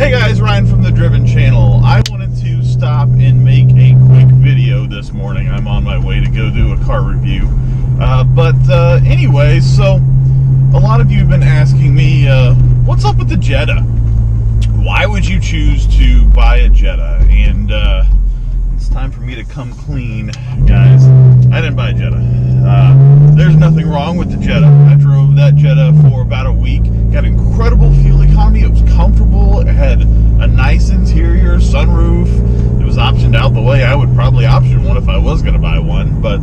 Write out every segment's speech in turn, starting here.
Hey guys, Ryan from the Driven Channel. I wanted to stop and make a quick video this morning. I'm on my way to go do a car review. Anyway, so a lot of you have been asking me, what's up with the Jetta? Why would you choose to buy a Jetta? And it's time for me to come clean, guys. I didn't buy a Jetta. There's nothing wrong with the Jetta. I drove that Jetta for about a week. Got incredible fuel economy. It was comfortable. It had a nice interior, sunroof. It was optioned out the way I would probably option one if I was going to buy one. But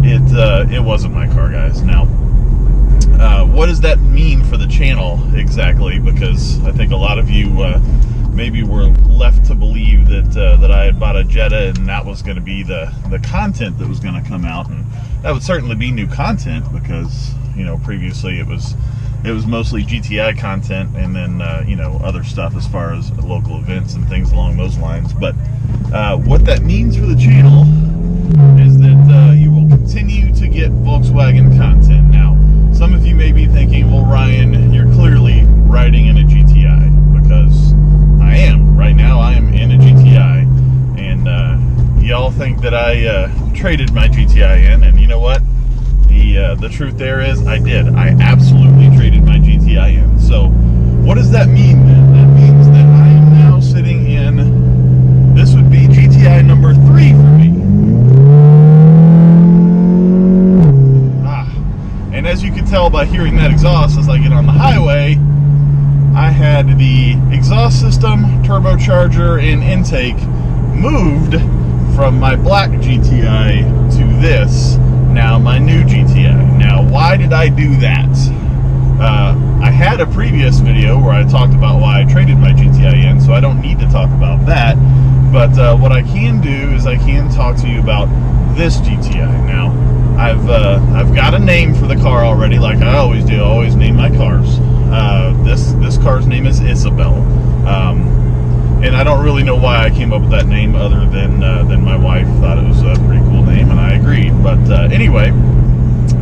it wasn't my car, guys. Now, what does that mean for the channel exactly? Because I think a lot of you maybe were left to believe that I had bought a Jetta and that was going to be the content that was going to come out, and that would certainly be new content because, you know, previously it was mostly GTI content and then you know, other stuff as far as local events and things along those lines. But what that means for the channel is that you will continue to get Volkswagen content. Now, some of you may be thinking, well, Ryan, you're clearly riding in a GTI, because I am. Right now I am in a GTI, and y'all think that I traded my GTI in, and you know what? The truth there is I did. I absolutely traded my GTI in. So what does that mean then? That means that I am now sitting in, this would be GTI number 3 for me. And as you can tell by hearing that exhaust as I get on the highway, I had the exhaust system, turbocharger, and intake moved from my black GTI to this, now my new GTI. Now, why did I do that? I had a previous video where I talked about why I traded my GTI in, so I don't need to talk about that. But what I can do is I can talk to you about this GTI. Now, I've got a name for the car already, like I always do. I always name my cars. This car's name is Isabel, and I don't really know why I came up with that name, other than my wife thought it was a pretty cool name, and I agreed. But anyway,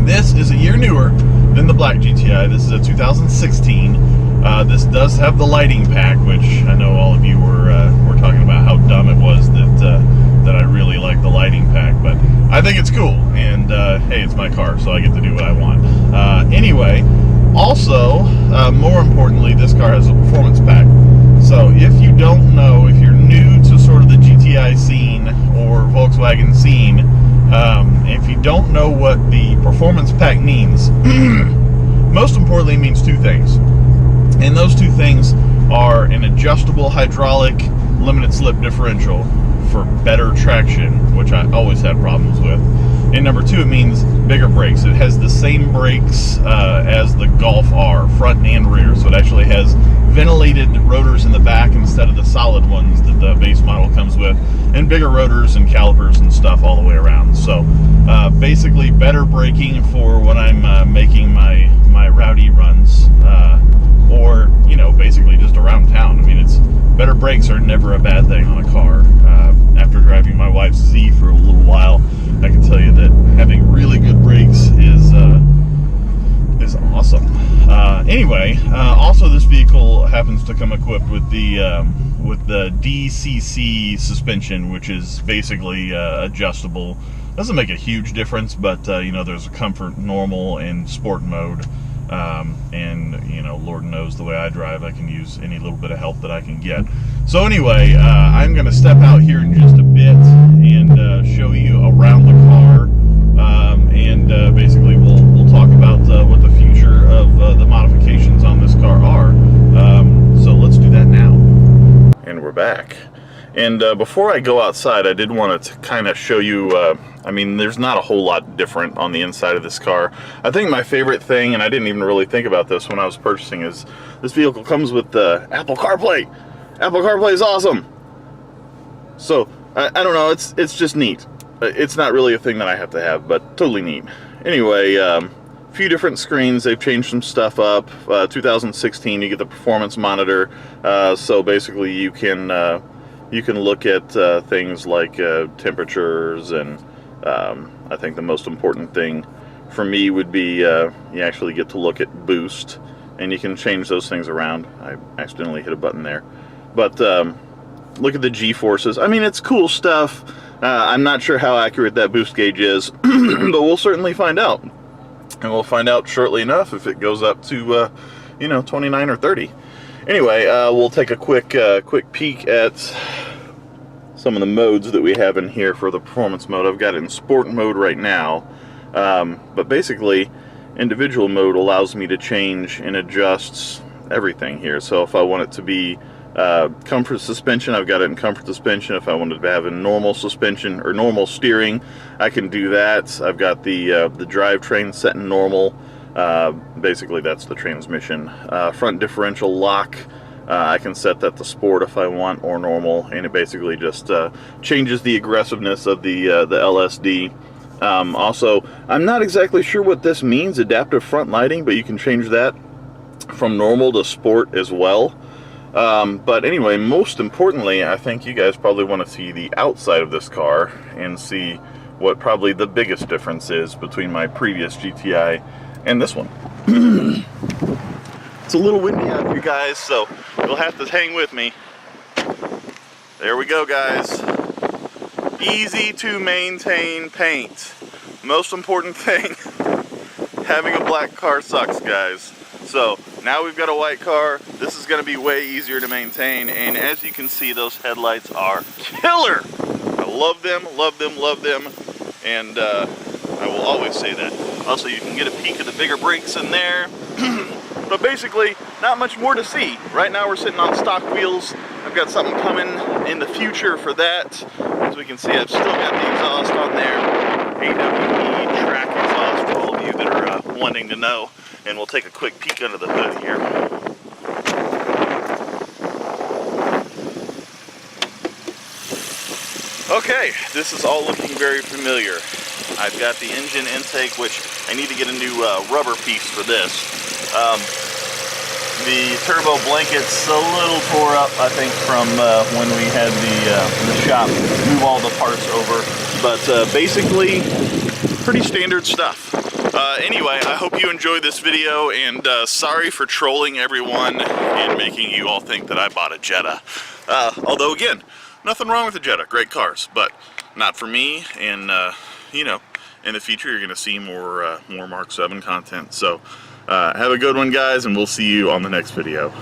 this is a year newer than the black GTI. This is a 2016. This does have the lighting pack, which I know all of you were talking about how dumb it was that I really like the lighting pack, but I think it's cool, and hey, it's my car, so I get to do what I want. Anyway, also, more importantly, this car has a performance pack. So if you don't know, if you're new to sort of the GTI scene or Volkswagen scene, if you don't know what the performance pack means, most importantly, it means two things. And those two things are an adjustable hydraulic limited slip differential for better traction, which I always had problems with. And number two, it means bigger brakes. It has the same brakes as the Golf R, front and rear. So it actually has ventilated rotors in the back instead of the solid ones that the base model comes with, and bigger rotors and calipers and stuff all the way around. So basically better braking for when I'm making my rowdy runs, or, you know, basically just around town. I mean, better brakes are never a bad thing on a car. After driving my wife's Z for a little while, I can tell you that having really good brakes is awesome. Anyway, also this vehicle happens to come equipped with the DCC suspension, which is basically adjustable. Doesn't make a huge difference, but you know, there's a comfort, normal, and sport mode. And you know, Lord knows the way I drive, I can use any little bit of help that I can get. So anyway, I'm going to step out here in just a bit and show you around the car, and basically we'll talk about what the future of the modifications on this car are. So let's do that now. And we're back. And before I go outside, I did want to kind of show you, I mean, there's not a whole lot different on the inside of this car. I think my favorite thing, and I didn't even really think about this when I was purchasing, is this vehicle comes with Apple CarPlay. Apple CarPlay is awesome. So, I don't know, it's just neat. It's not really a thing that I have to have, but totally neat. Anyway, a few different screens. They've changed some stuff up. 2016, you get the performance monitor. So basically you can look at things like temperatures, and I think the most important thing for me would be you actually get to look at boost and you can change those things around. I accidentally hit a button there. But look at the G-forces. I mean, it's cool stuff. I'm not sure how accurate that boost gauge is, but we'll certainly find out. And we'll find out shortly enough if it goes up to, you know, 29 or 30. Anyway, we'll take a quick peek at some of the modes that we have in here for the performance mode. I've got it in sport mode right now, but basically individual mode allows me to change and adjust everything here. So if I want it to be comfort suspension, I've got it in comfort suspension. If I wanted to have a normal suspension or normal steering, I can do that. I've got the drivetrain set in normal. Basically that's the transmission. Front differential lock, I can set that to sport if I want, or normal, and it basically just changes the aggressiveness of the LSD. Also, I'm not exactly sure what this means, adaptive front lighting, but you can change that from normal to sport as well. But anyway, most importantly, I think you guys probably want to see the outside of this car and see what probably the biggest difference is between my previous GTI and this one. It's a little windy out here, guys, so you'll have to hang with me. There we go, guys. Easy to maintain paint. Most important thing, having a black car sucks, guys. So now we've got a white car. This is going to be way easier to maintain, and as you can see, those headlights are killer. I love them, love them, love them, and I will always say that. Also, you can get a peek of the bigger brakes in there. But basically, not much more to see. Right now we're sitting on stock wheels. I've got something coming in the future for that. As we can see, I've still got the exhaust on there. AWE track exhaust for all of you that are wanting to know. And we'll take a quick peek under the hood here. Okay, this is all looking very familiar. I've got the engine intake, which I need to get a new rubber piece for this. The turbo blanket's a little tore up, I think, from when we had the shop move all the parts over. But basically, pretty standard stuff. Anyway, I hope you enjoyed this video, and sorry for trolling everyone and making you all think that I bought a Jetta. Although, again, nothing wrong with the Jetta. Great cars, but not for me. And you know, in the future, you're going to see more Mark 7 content. So have a good one, guys, and we'll see you on the next video.